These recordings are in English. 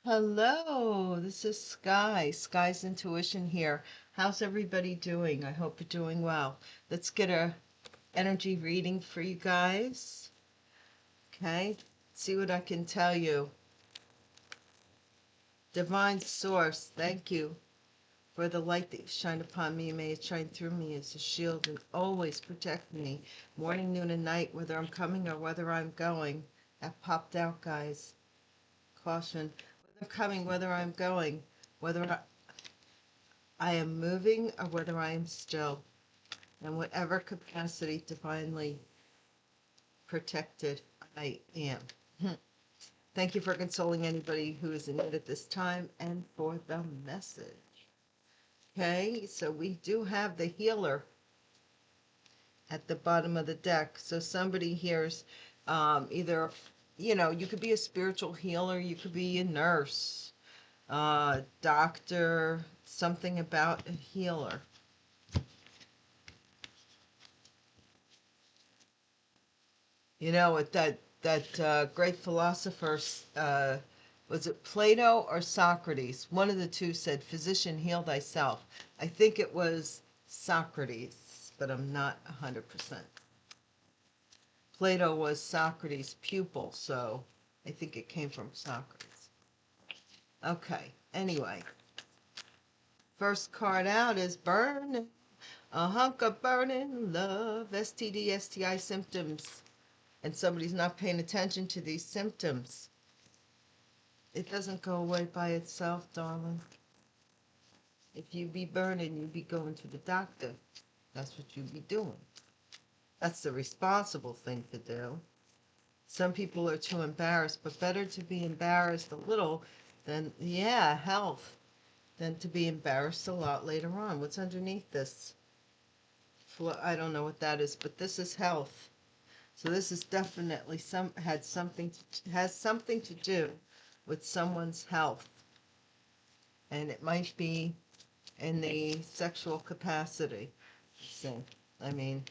Hello, this is Sky, Sky's Intuition here. How's everybody doing? I hope you're doing well. Let's get a energy reading for you guys. Okay, see what I can tell you. Divine Source, thank you for the light that you shine upon me. May it shine through me as a shield and always protect me, morning, noon, and night, whether I'm coming or whether I'm going. That popped out, guys. Caution. Whether I'm coming, whether I'm going, whether I am moving or whether I am still, in whatever capacity divinely protected I am. Thank you for consoling anybody who is in need at this time and for the message. Okay, so we do have the healer at the bottom of the deck. So somebody here's either, you could be a spiritual healer, you could be a nurse, doctor, something about a healer. You know, what that great philosopher, was it Plato or Socrates? One of the two said, "Physician, heal thyself." I think it was Socrates, but I'm not 100%. Plato was Socrates' pupil, so I think it came from Socrates. Okay, anyway. First card out is burning. A hunk of burning love, STD, STI symptoms. And somebody's not paying attention to these symptoms. It doesn't go away by itself, darling. If you be burning, you be going to the doctor. That's what you be doing. That's the responsible thing to do. Some people are too embarrassed, but better to be embarrassed a little than, health, than to be embarrassed a lot later on. What's underneath this? I don't know what that is, but this is health. So this is definitely has something to do with someone's health, and it might be in the sexual capacity. So, I mean,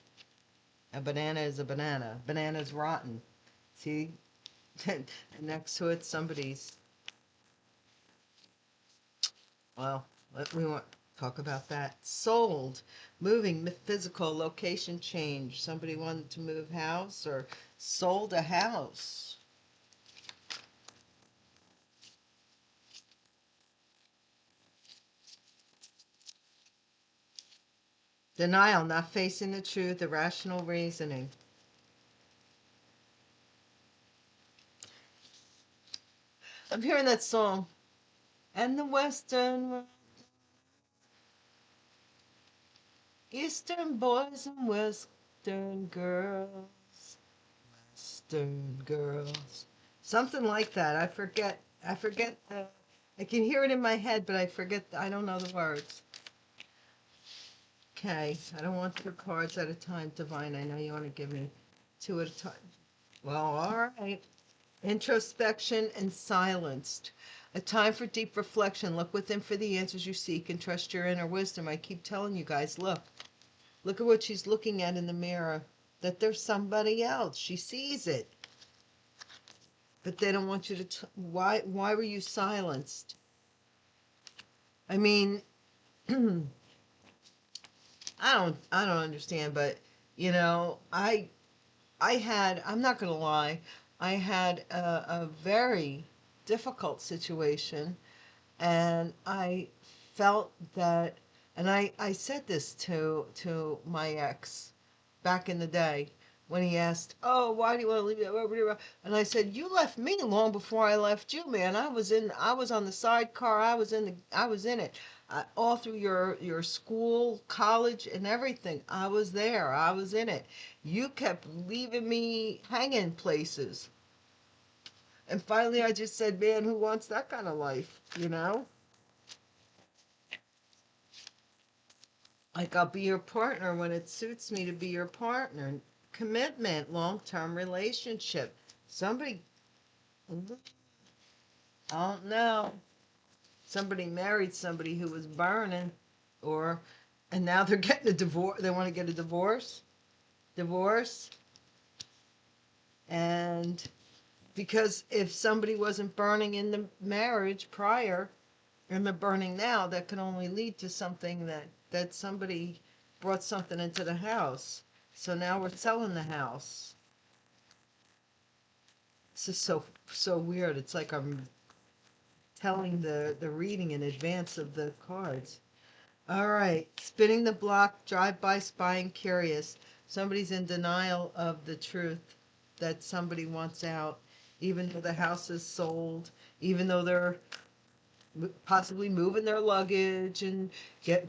a banana is a banana. Banana's rotten. See, next to it, somebody's. Well, we want to talk about that. Sold, moving, physical, location change. Somebody wanted to move house or sold a house. Denial, not facing the truth, irrational reasoning. I'm hearing that song. And the Western, Eastern boys and Western girls. Western girls. Something like that. I forget. I can hear it in my head, but I forget. I don't know the words. Okay. I don't want 2 cards at a time, Divine. I know you want to give me 2 at a time. Well, all right. Introspection and silenced. A time for deep reflection. Look within for the answers you seek and trust your inner wisdom. I keep telling you guys, look at what she's looking at in the mirror. That there's somebody else. She sees it. But they don't want you to, why were you silenced? I mean, I don't understand, but I'm not going to lie, I had a very difficult situation, and I felt that, and I said this to my ex back in the day when he asked, "Oh, why do you want to leave me?" And I said, "You left me long before I left you, man. I was on the sidecar. I was in it. All through your school, college, and everything. I was there. I was in it. You kept leaving me hanging places." And finally, I just said, "Man, who wants that kind of life, you know?" Like, I'll be your partner when it suits me to be your partner. Commitment, long-term relationship. Somebody, I don't know. Somebody married somebody who was burning, and now they're getting a divorce. They want to get a divorce, and Because if somebody wasn't burning in the marriage prior and they're burning now, that can only lead to something that somebody brought something into the house. So now we're selling the house. This is so weird. It's like I'm telling the reading in advance of the cards. All right, spinning the block, drive-by, spying, curious. Somebody's in denial of the truth that somebody wants out, even though the house is sold, even though they're possibly moving their luggage and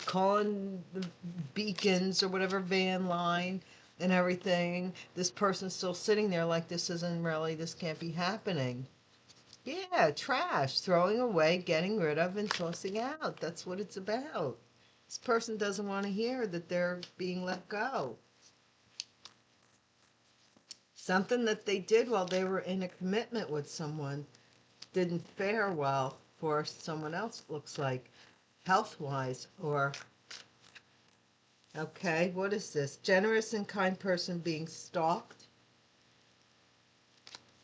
calling the beacons or whatever van line and everything. This person's still sitting there like this can't be happening. Yeah, trash, throwing away, getting rid of, and tossing out. That's what it's about. This person doesn't want to hear that they're being let go. Something that they did while they were in a commitment with someone didn't fare well for someone else, looks like, health-wise, or, okay, what is this? Generous and kind person being stalked.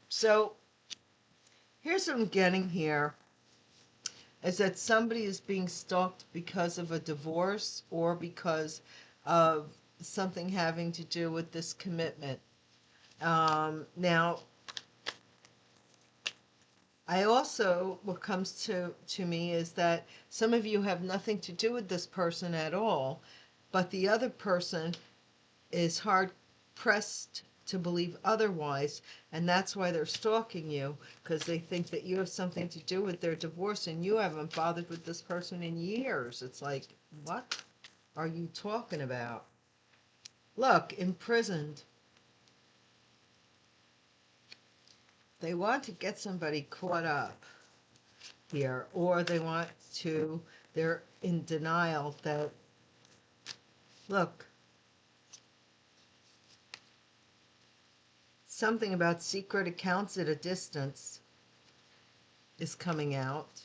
So, here's what I'm getting here, is that somebody is being stalked because of a divorce or because of something having to do with this commitment. Now, I also, what comes to me is that some of you have nothing to do with this person at all, but the other person is hard pressed to believe otherwise, and that's why they're stalking you, because they think that you have something to do with their divorce and you haven't bothered with this person in years. It's like, what are you talking about? Look, imprisoned. They want to get somebody caught up here, or they're in denial that, look, something about secret accounts at a distance is coming out.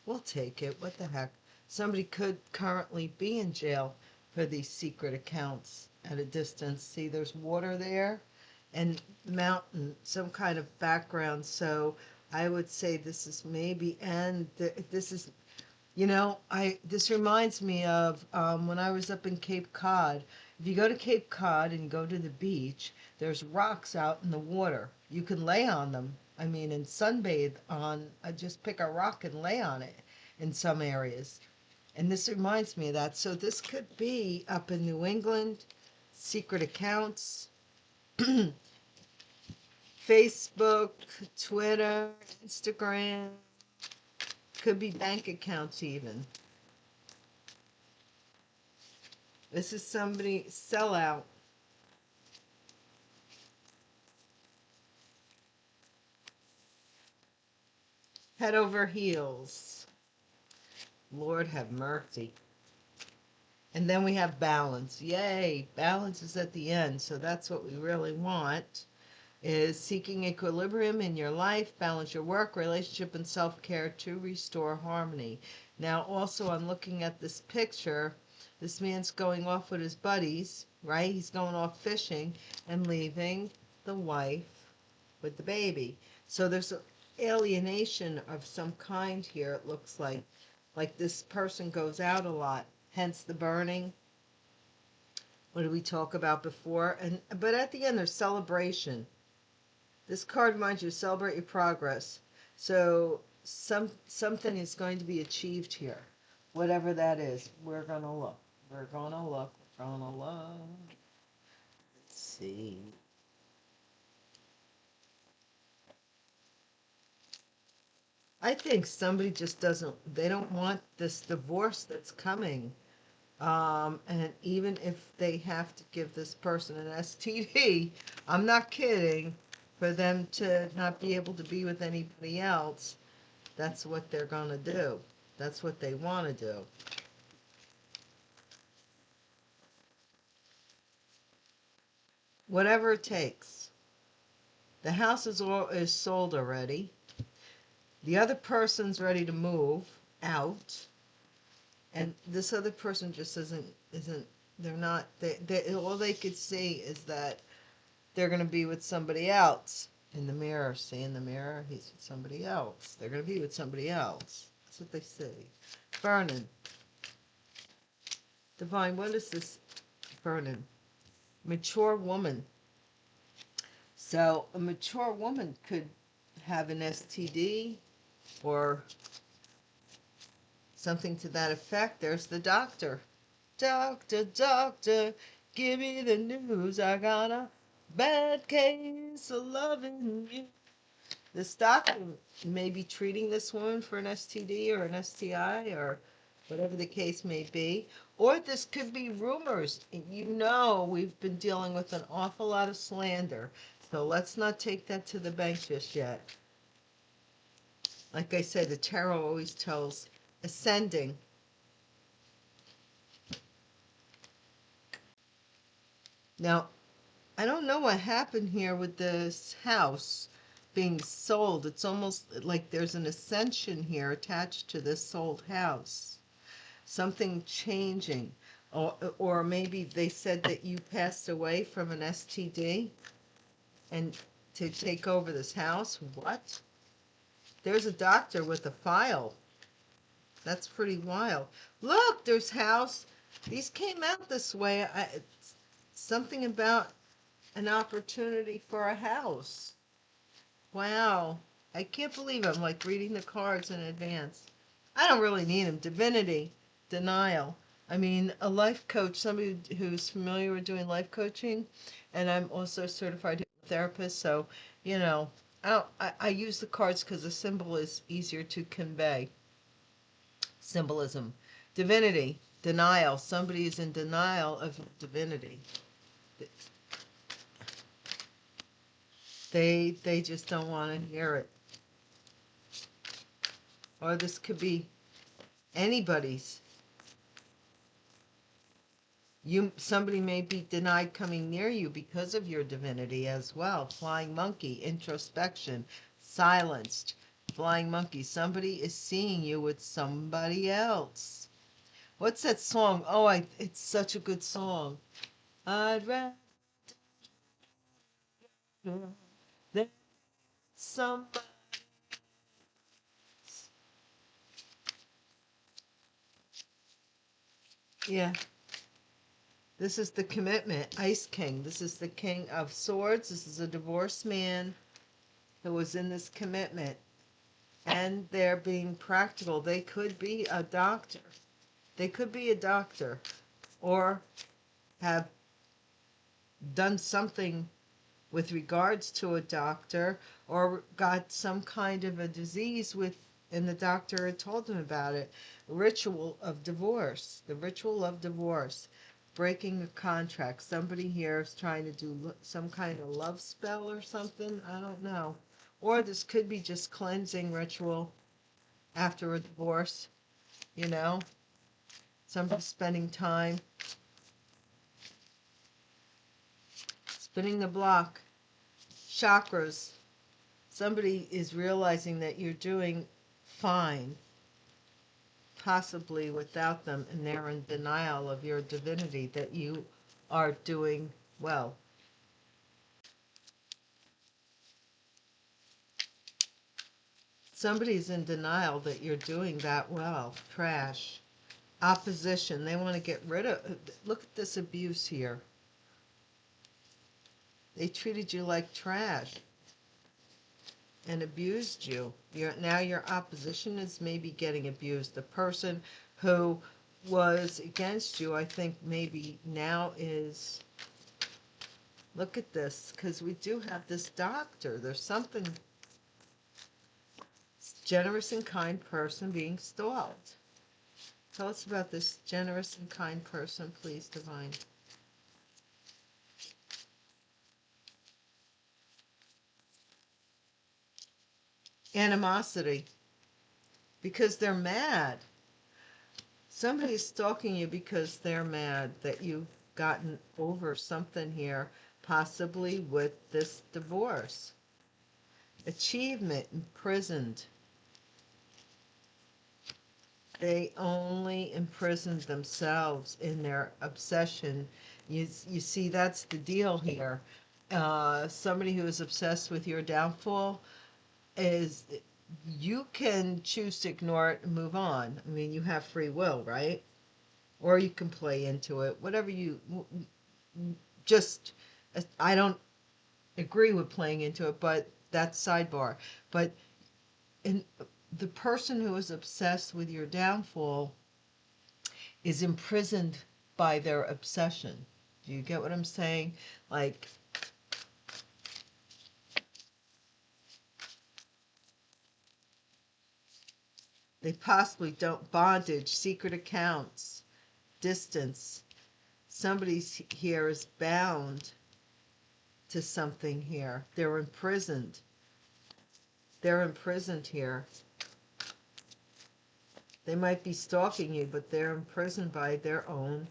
We'll take it. What the heck? Somebody could currently be in jail for these secret accounts at a distance. See, there's water there and mountain, some kind of background. So I would say this is maybe, and this is, this reminds me of when I was up in Cape Cod. If you go to Cape Cod and you go to the beach, there's rocks out in the water. You can lay on them. I mean, and sunbathe on, just pick a rock and lay on it in some areas. And this reminds me of that. So this could be up in New England, secret accounts, Facebook, Twitter, Instagram, could be bank accounts even. This is somebody sellout. Head over heels. Lord have mercy. And then we have balance. Yay, balance is at the end. So that's what we really want, is seeking equilibrium in your life, balance your work, relationship, and self-care to restore harmony. Now, also, I'm looking at this picture. This man's going off with his buddies, right? He's going off fishing and leaving the wife with the baby. So there's an alienation of some kind here, it looks like. Like this person goes out a lot, hence the burning. What did we talk about before? But at the end, there's celebration. This card reminds you to celebrate your progress. So something is going to be achieved here. Whatever that is, we're going to look. We're going to look. We're going to look. Let's see. I think somebody just they don't want this divorce that's coming. And even if they have to give this person an STD, I'm not kidding, for them to not be able to be with anybody else, that's what they're going to do. That's what they want to do. Whatever it takes. The house is sold already. The other person's ready to move out. And this other person just isn't, they're not, all they could see is that they're going to be with somebody else. in the mirror. See, in the mirror, he's with somebody else. They're going to be with somebody else. That's what they see. Burning. Divine, what is this burning? Mature woman. So a mature woman could have an STD or something to that effect. There's the doctor. Doctor, doctor, give me the news. I got a bad case of loving you. This doctor may be treating this woman for an STD or an STI or whatever the case may be. Or this could be rumors. You know, we've been dealing with an awful lot of slander. So let's not take that to the bank just yet. Like I said, the tarot always tells ascending. Now, I don't know what happened here with this house being sold. It's almost like there's an ascension here attached to this sold house. Something changing. Or maybe they said that you passed away from an STD and to take over this house. What? There's a doctor with a file. That's pretty wild. Look, there's house. These came out this way. Something about an opportunity for a house. Wow. I can't believe I'm like reading the cards in advance. I don't really need them. Divinity, denial. I mean, a life coach, somebody who's familiar with doing life coaching, and I'm also a certified therapist, so, you know, I use the cards because the symbol is easier to convey. Symbolism. Divinity, denial. Somebody is in denial of divinity. They just don't want to hear it. Or this could be anybody's. Somebody may be denied coming near you because of your divinity as well. Flying monkey, introspection, silenced. Flying monkey, somebody is seeing you with somebody else. What's that song? Oh, it's such a good song. I'd rather than somebody. Yeah. This is the commitment, Ice King. This is the King of Swords. This is a divorced man who was in this commitment. And they're being practical. They could be a doctor. They could be a doctor or have done something with regards to a doctor or got some kind of a disease with, and the doctor had told them about it. Ritual of divorce. The ritual of divorce. Breaking a contract. Somebody here is trying to do some kind of love spell or something. I don't know. Or this could be just cleansing ritual after a divorce, you know? Somebody spending time. Spinning the block. Chakras. Somebody is realizing that you're doing fine, possibly without them, and they're in denial of your divinity, that you are doing well. Somebody's in denial that you're doing that well. Trash. Opposition. They want to get rid of. Look at this abuse here. They treated you like trash and abused you. Now your opposition is maybe getting abused. The person who was against you, I think maybe now is. Look at this, because we do have this doctor. There's something. Generous and kind person being stalked. Tell us about this generous and kind person, please, Divine. Animosity. Because they're mad. Somebody's stalking you because they're mad that you've gotten over something here, possibly with this divorce. Achievement, imprisoned. They only imprisoned themselves in their obsession. You see, that's the deal here. Somebody who is obsessed with your downfall is, you can choose to ignore it and move on. I mean, you have free will, right? Or you can play into it, whatever you just. I don't agree with playing into it, but that's sidebar. But in the person who is obsessed with your downfall is imprisoned by their obsession. Do you get what I'm saying? Like, they possibly don't, bondage, secret accounts, distance. Somebody's here is bound to something here. They're imprisoned. They're imprisoned here. They might be stalking you, but they're imprisoned by their own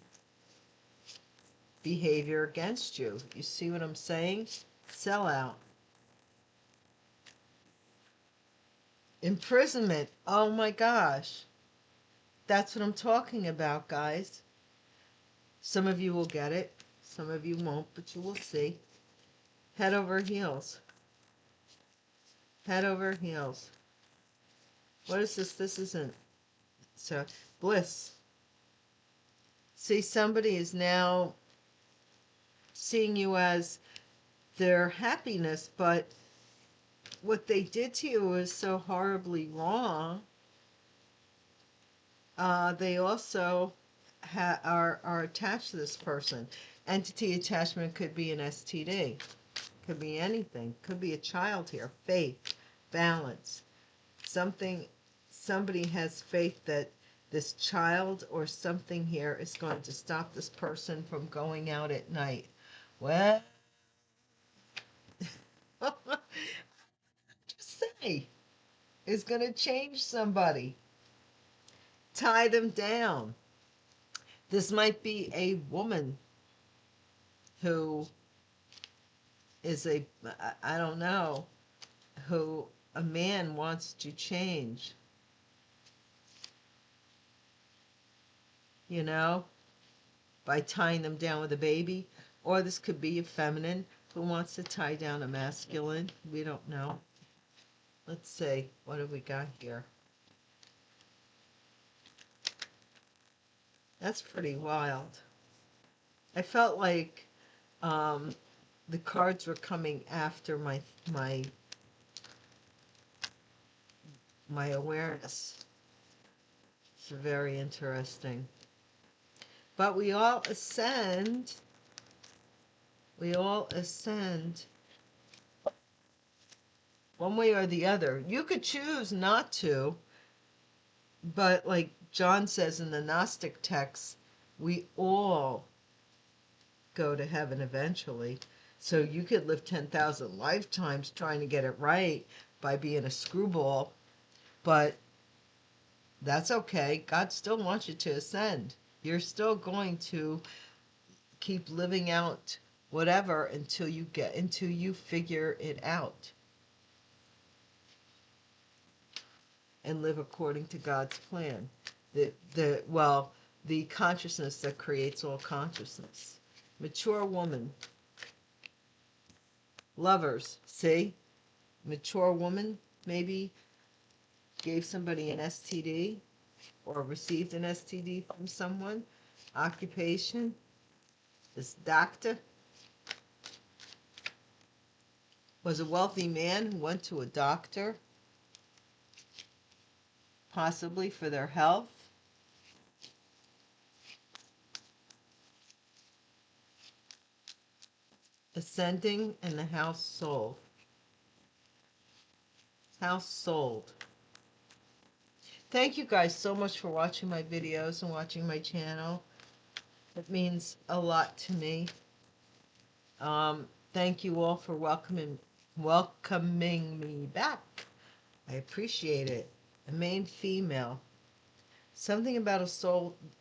behavior against you. You see what I'm saying? Sellout. Imprisonment. Oh my gosh. That's what I'm talking about, guys. Some of you will get it. Some of you won't, but you will see. Head over heels. Head over heels. What is this? This isn't. So, bliss. See, somebody is now seeing you as their happiness, but what they did to you is so horribly wrong. They also are attached to this person. Entity attachment could be an STD. Could be anything. Could be a child here. Faith. Balance. Somebody has faith that this child or something here is going to stop this person from going out at night. Well, just say, it's going to change somebody. Tie them down. This might be a woman who is I don't know, who a man wants to change, you know, by tying them down with a baby. Or this could be a feminine who wants to tie down a masculine. We don't know. Let's see. What have we got here? That's pretty wild. I felt like the cards were coming after my awareness. It's very interesting. But we all ascend. We all ascend one way or the other. You could choose not to, but like John says in the Gnostic texts, we all go to heaven eventually. So you could live 10,000 lifetimes trying to get it right by being a screwball, but that's okay. God still wants you to ascend. You're still going to keep living out whatever until you figure it out and live according to God's plan. The consciousness that creates all consciousness. Mature woman. Lovers. See? Mature woman maybe gave somebody an STD or received an STD from someone. Occupation. This doctor was a wealthy man who went to a doctor, possibly for their health. Ascending and the house sold. House sold. Thank you guys so much for watching my videos and watching my channel. It means a lot to me. Thank you all for welcoming me back. I appreciate it. A main female. Something about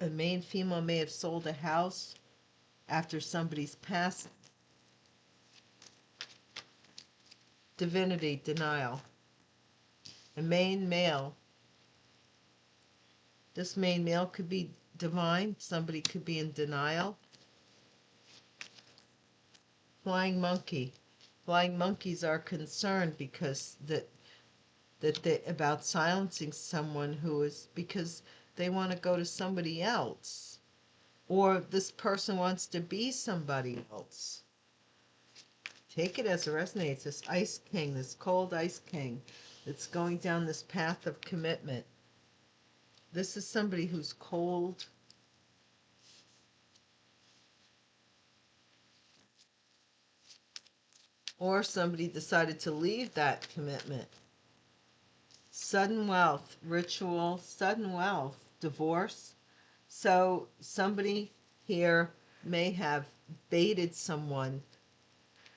a main female may have sold a house after somebody's passing. Divinity, denial. A main male. This main male could be divine. Somebody could be in denial. Flying monkey. Flying monkeys are concerned because they about silencing someone who is because they want to go to somebody else, or this person wants to be somebody else. Take it as it resonates. This ice king, this cold ice king, that's going down this path of commitment. This is somebody who's cold. Or somebody decided to leave that commitment. Sudden wealth, ritual, sudden wealth, divorce. So somebody here may have baited someone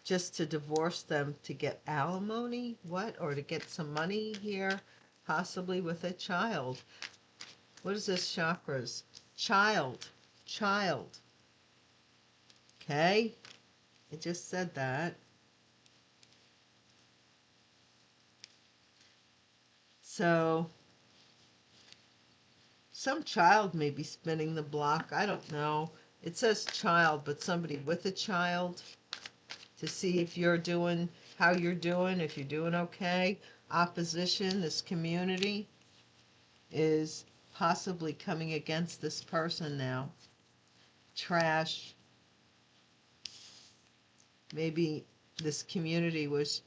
just to divorce them to get alimony, what? Or to get some money here, possibly with a child. What is this, chakras? Child, child. Okay? I just said that. So, some child may be spinning the block. I don't know. It says child, but somebody with a child to see if you're doing, how you're doing, if you're doing okay. Opposition, this community is possibly coming against this person now. Trash. Maybe this community was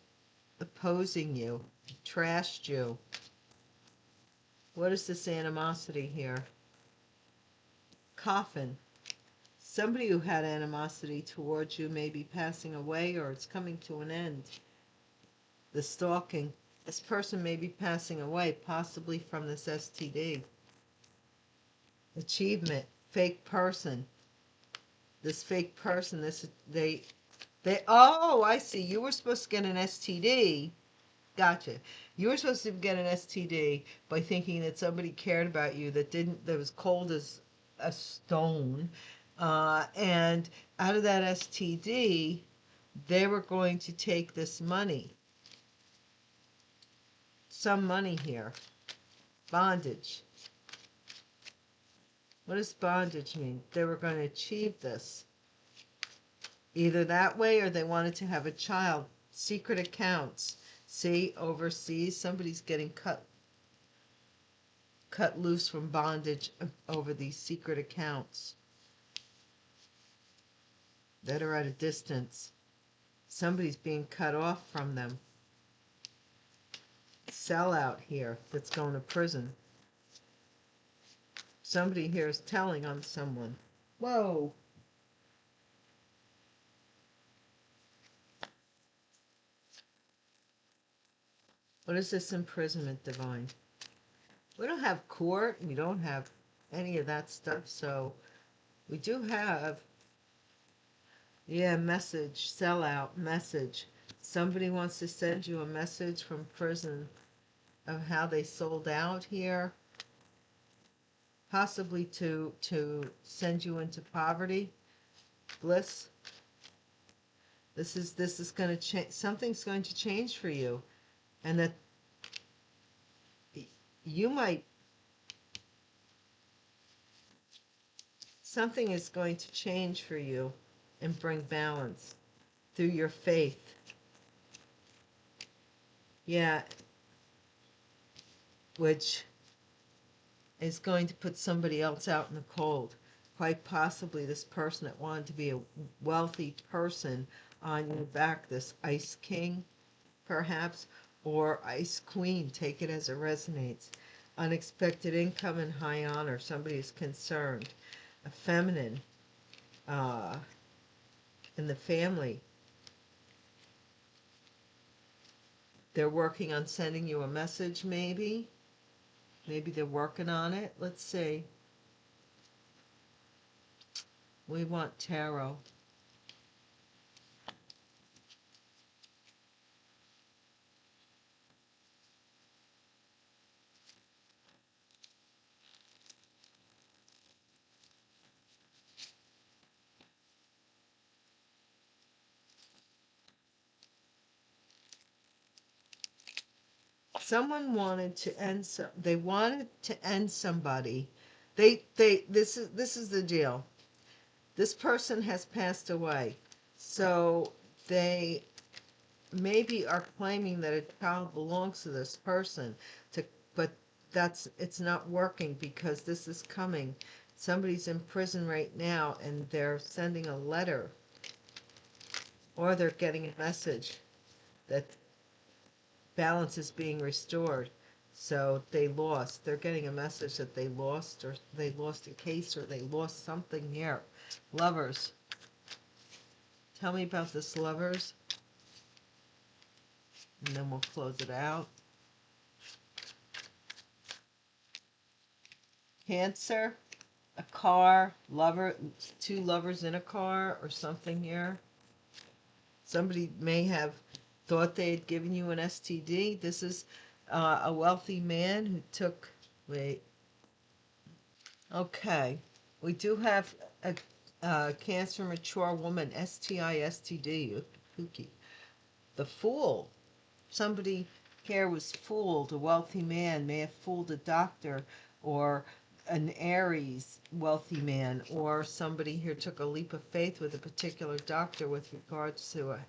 opposing you, trashed you. What is this animosity here? Coffin. Somebody who had animosity towards you may be passing away or it's coming to an end. The stalking. This person may be passing away, possibly from this STD. Achievement. Fake person. This fake person, oh, I see. You were supposed to get an STD. Gotcha. You were supposed to get an STD by thinking that somebody cared about you that was cold as a stone. And out of that STD, they were going to take this money. Some money here. Bondage. What does bondage mean? They were going to achieve this. Either that way or they wanted to have a child. Secret accounts. See, overseas, somebody's getting cut loose from bondage over these secret accounts that are at a distance. Somebody's being cut off from them. Sellout here that's going to prison. Somebody here is telling on someone. Whoa. What is this imprisonment, divine? We don't have court. We don't have any of that stuff. So we do have, yeah, message, sellout, message. Somebody wants to send you a message from prison of how they sold out here. Possibly to send you into poverty, bliss. This is going to change. Something's going to change for you, and that you might. Something is going to change for you, and bring balance through your faith. Yeah, which is going to put somebody else out in the cold. Quite possibly this person that wanted to be a wealthy person on your back, this Ice King, perhaps, or Ice Queen, take it as it resonates. Unexpected income and high honor, somebody is concerned. A feminine in the family. They're working on sending you a message, maybe. Maybe they're working on it. Let's see. We want tarot. Someone wanted to end they wanted to end somebody. This is the deal. This person has passed away. So they maybe are claiming that a child belongs to this person, but it's not working because this is coming. Somebody's in prison right now and they're sending a letter, or they're getting a message that balance is being restored. So they lost. They're getting a message that they lost, or they lost a case, or they lost something here. Lovers. Tell me about this, lovers. And then we'll close it out. Cancer. A car. Lover. Two lovers in a car or something here. Somebody may have thought they had given you an STD. This is a wealthy man who took... Wait. Okay. We do have a Cancer mature woman, STI, STD, kooky. The Fool. Somebody here was fooled. A wealthy man may have fooled a doctor, or an Aries wealthy man, or somebody here took a leap of faith with a particular doctor with regards to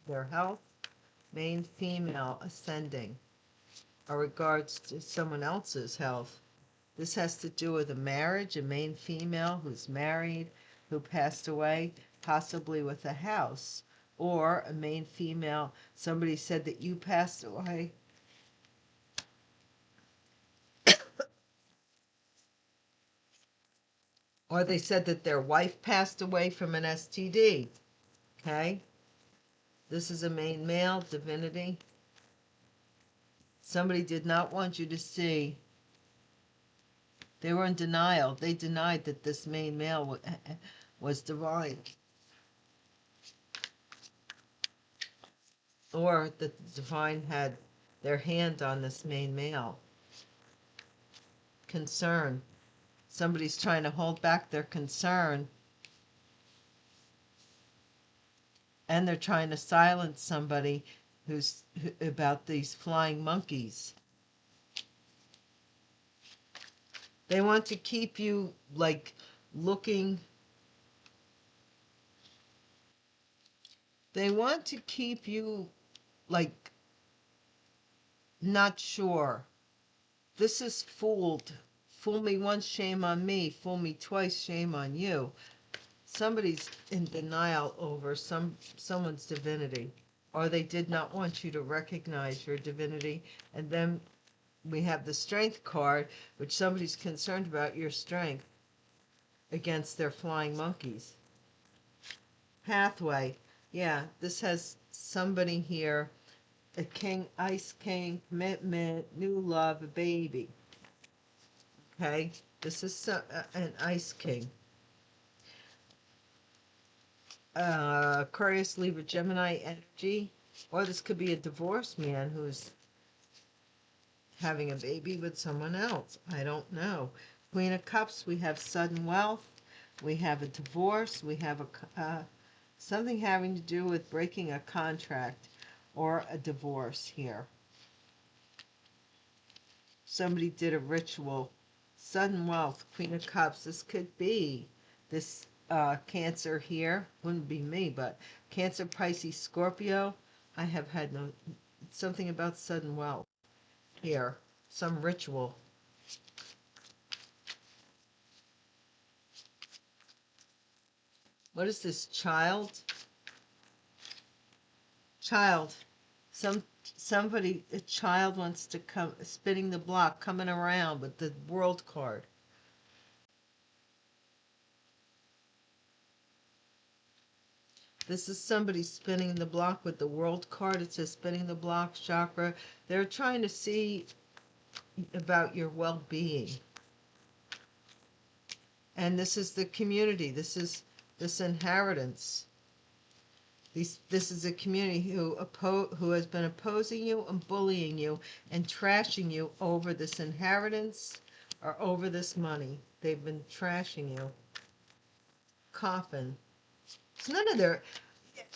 their health. Main female ascending, or regards to someone else's health. This has to do with a marriage, a main female who's married, who passed away, possibly with a house, or a main female, somebody said that you passed away. Or they said that their wife passed away from an STD. Okay? This is a main male, divinity. Somebody did not want you to see. They were in denial. They denied that this main male was divine. Or that the divine had their hand on this main male. Concern. Somebody's trying to hold back their concern. And they're trying to silence somebody who's about these flying monkeys. They want to keep you, like, looking. They want to keep you, like, not sure. This is fooled. Fool me once, shame on me. Fool me twice, shame on you. Somebody's in denial over someone's divinity, or they did not want you to recognize your divinity. And then we have the Strength card, which somebody's concerned about your strength against their flying monkeys. Pathway. Yeah, this has somebody here, a king, ice king, commitment, new love, a baby. Okay, this is an ice king. Aquarius, Libra, Gemini energy. Or this could be a divorced man who's having a baby with someone else. I don't know. Queen of Cups, we have sudden wealth. We have a divorce. We have something having to do with breaking a contract or a divorce here. Somebody did a ritual. Sudden wealth, Queen of Cups. This could be this Cancer here. Wouldn't be me, but Cancer, Pisces, Scorpio. I have had something about sudden wealth here. Some ritual. What is this? Child? Child. Somebody, a child wants to come, spinning the block, coming around with the World card. This is somebody spinning the block with the World card. It says spinning the block, chakra. They're trying to see about your well-being. And this is the community. This is this inheritance. This is a community who has been opposing you and bullying you and trashing you over this inheritance or over this money. They've been trashing you. Coffin. It's none of their...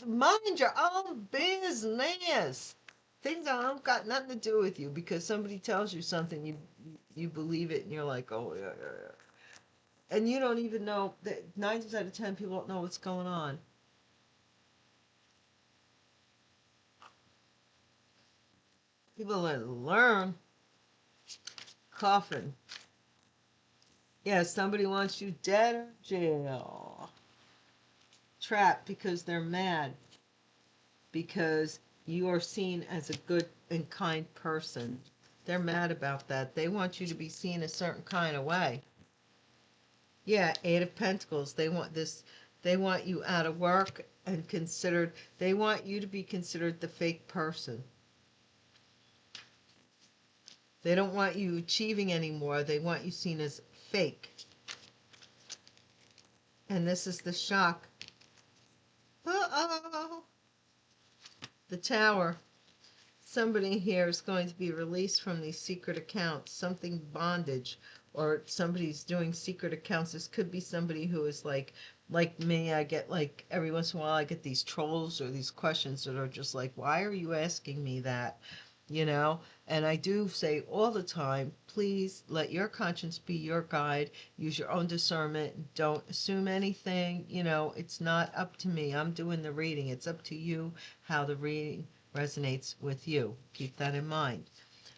Mind your own business. Things that don't got nothing to do with you, because somebody tells you something, you believe it, and you're like, oh, yeah, yeah, yeah. And you don't even know that 9 times out of 10 people don't know what's going on. People that learn. Coffin. Yeah, somebody wants you dead or jail. Trapped because they're mad. Because you are seen as a good and kind person. They're mad about that. They want you to be seen a certain kind of way. Yeah, Eight of Pentacles. They want this, they want you out of work and considered, they want you to be considered the fake person. They don't want you achieving anymore. They want you seen as fake. And this is the shock. Uh-oh. The Tower. Somebody here is going to be released from these secret accounts, something bondage, or somebody's doing secret accounts. This could be somebody who is like me. I get like every once in a while I get these trolls or these questions that are just like, why are you asking me that? You know, and I do say all the time, please let your conscience be your guide. Use your own discernment. Don't assume anything. You know, it's not up to me. I'm doing the reading. It's up to you how the reading resonates with you. Keep that in mind.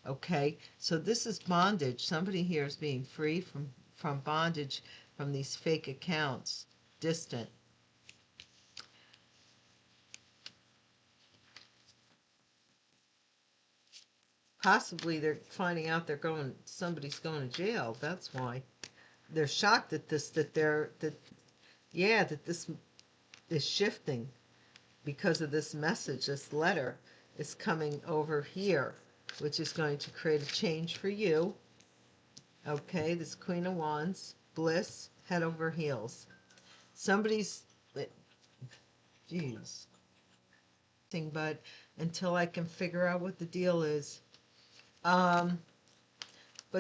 Okay, so this is bondage. Somebody here is being free from bondage from these fake accounts. Distant. Possibly they're finding out somebody's going to jail. That's why. They're shocked at this, that this is shifting because of this message, this letter is coming over here, which is going to create a change for you. Okay, this Queen of Wands, bliss, head over heels. Somebody's, geez, but until I can figure out what the deal is. But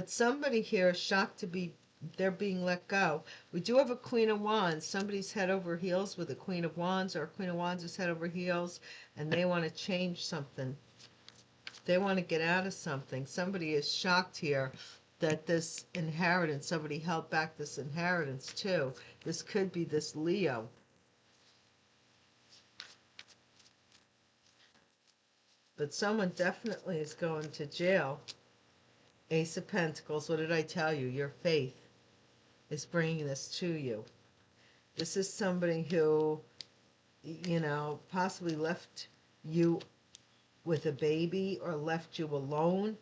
somebody here is shocked to be, they're being let go. We do have a Queen of Wands. Somebody's head over heels with a Queen of Wands, or a Queen of Wands is head over heels, and they want to change something. They want to get out of something. Somebody is shocked here that this inheritance, somebody held back this inheritance too. This could be this Leo. But someone definitely is going to jail. Ace of Pentacles, what did I tell you? Your faith is bringing this to you. This is somebody who, you know, possibly left you with a baby or left you alone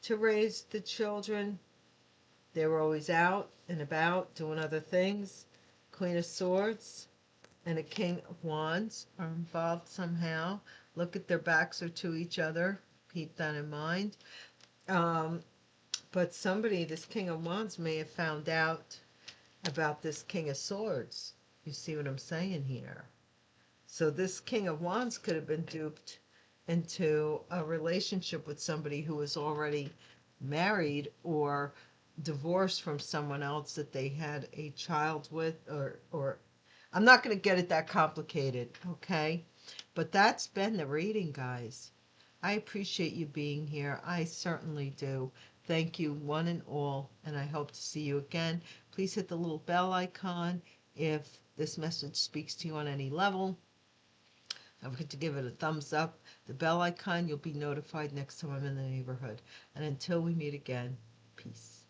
to raise the children. They were always out and about doing other things. Queen of Swords and a King of Wands are involved somehow. Look at their backs are to each other. Keep that in mind. But somebody, this King of Wands, may have found out about this King of Swords. You see what I'm saying here? So this King of Wands could have been duped into a relationship with somebody who was already married or divorced from someone else that they had a child with, or I'm not going to get it that complicated, okay? But that's been the reading, guys. I appreciate you being here. I certainly do. Thank you, one and all, and I hope to see you again. Please hit the little bell icon if this message speaks to you on any level. Don't forget to give it a thumbs up. The bell icon, you'll be notified next time I'm in the neighborhood. And until we meet again, peace.